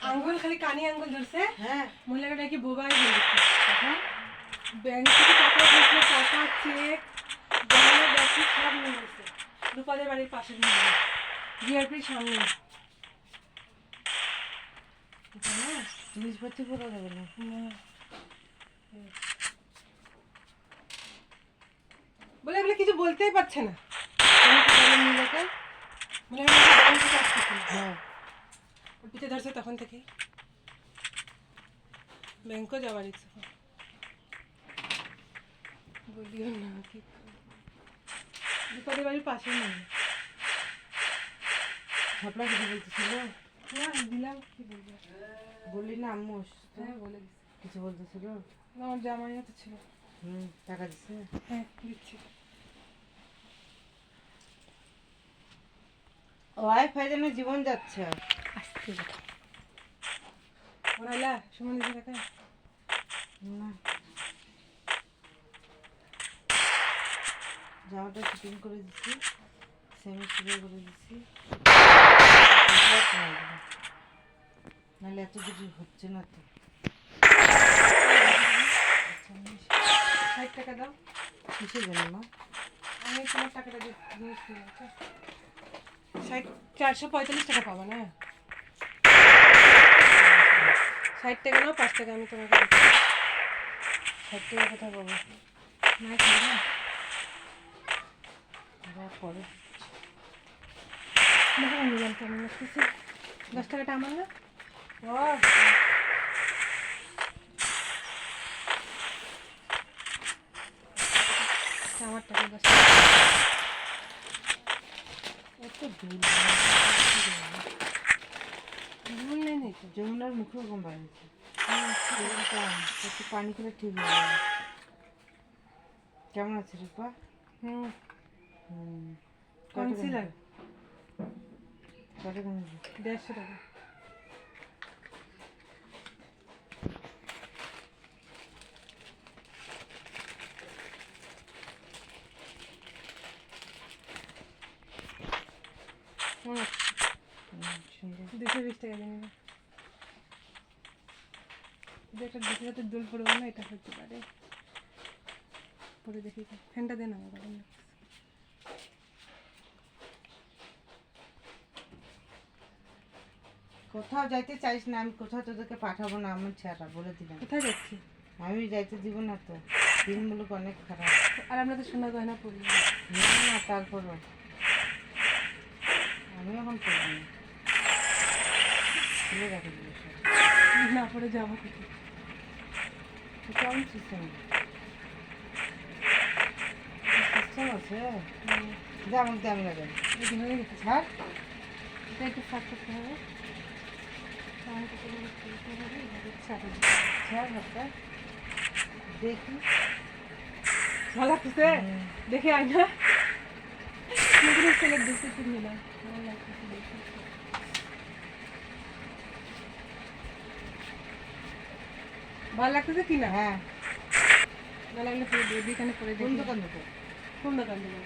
আঙ্গুল খালি কানি আঙ্গুল ধরছে। হ্যাঁ, মহিলাটা নাকি বোবাই হয়ে গেছে। তখন ব্যাংক থেকে টাকা উঠেছে, টাকা চেক গহনা ব্যাগি সব নিয়ে গেছে। রূপাদের বাড়ির পাশের মহিলা জিআরপির সামনে। জিনিসপত্র পড়া যাবে না। বলে বলে কিছু বলতেই পারছে না। মহিলাকে মানে ব্যাংকে কাজ করছে। হ্যাঁ, ওর পিঠে ধরছে তখন থেকে ব্যাংকও যাওয়ার ইচ্ছে বলিও না। কি বিপদের বাড়ির পাশে নেই। আপনার কিছু বলতেছিল না দিলাম, কি বলবো, বললি না আম্মু? হ্যাঁ বলে দিচ্ছি। কিছু বলতেছিল? আমার জামাইও তো ছিল। টাকা দিচ্ছে? হ্যাঁ দিচ্ছি। ওয়াইফাই যেন জীবন যাচ্ছে। আসতে কথা ওরাইলা সুমন দিদি টাকা না, জামাটা ফিটিং করে দিচ্ছি, সেমি সিলাই করে দিচ্ছি, নাহলে এত কিছু হচ্ছে না তো। 60 টাকা দাও। কিসের জন্য মা? আমি তোমার টাকাটা দিয়ে জিনিস কিনে 445 টাকা পাবো না? 60 টাকা নাও, 5 টাকা আমি তোমাকে দিচ্ছি। 60 টাকা কোথায় পাবো? না খাবে না পরে দেখো নিলাম কেমন লাগতেছে। 10 টাকাটা আমার না? আমার টাকা 10 টাকা। এত দূর ভুল নেই নেই তো। যমুনার মুখে ওরকম বানিয়েছে। একটু পানি খেলে ঠিক হয়ে যাবে। কেমন আছে রূপা? কনসিলার কত কেমন? 150 টাকা। সুন্দর। 220 টাকা দিয়ে নেবে। এটা দেখে যাতে দোল পড়বে না, এটা হতে পারে। পরে দেখি ফ্যানটা দে না আমার গরম লাগছে। কোথাও যাইতে চাইস না, আমি কোথাও তোদেরকে পাঠাবো না, আমার ছেলেটা বলে দিলাম। কোথায় যাচ্ছি? আমি যাইতে দিব না তো, দিনগুলো অনেক খারাপ। আর আমরা তো সোনা গয়না পড়ি না। না, তারপরও আমি এখন করবো না, খুলে রাখি দিল না পরে যাবো কোথায়? কেমন সিস্টেম? সিস্টেম আছে যেমন তেমন যাবে। এই হয়ে গেছে। ছাড়, এটা একটু ফাঁক করতে হবে। ছাড় হাতটা দেখি। ভালো লাগতেছে? দেখে আয় না। ছেলের দেখতে নিলাম, ভালো লাগতেছে দেখে। ভালো লাগতেছে কি না? হ্যাঁ, ভালো লাগলে পরে দিয়ে দোকানে পরে কোন দেখি। দোকান থেকে? কোন দোকান থেকে?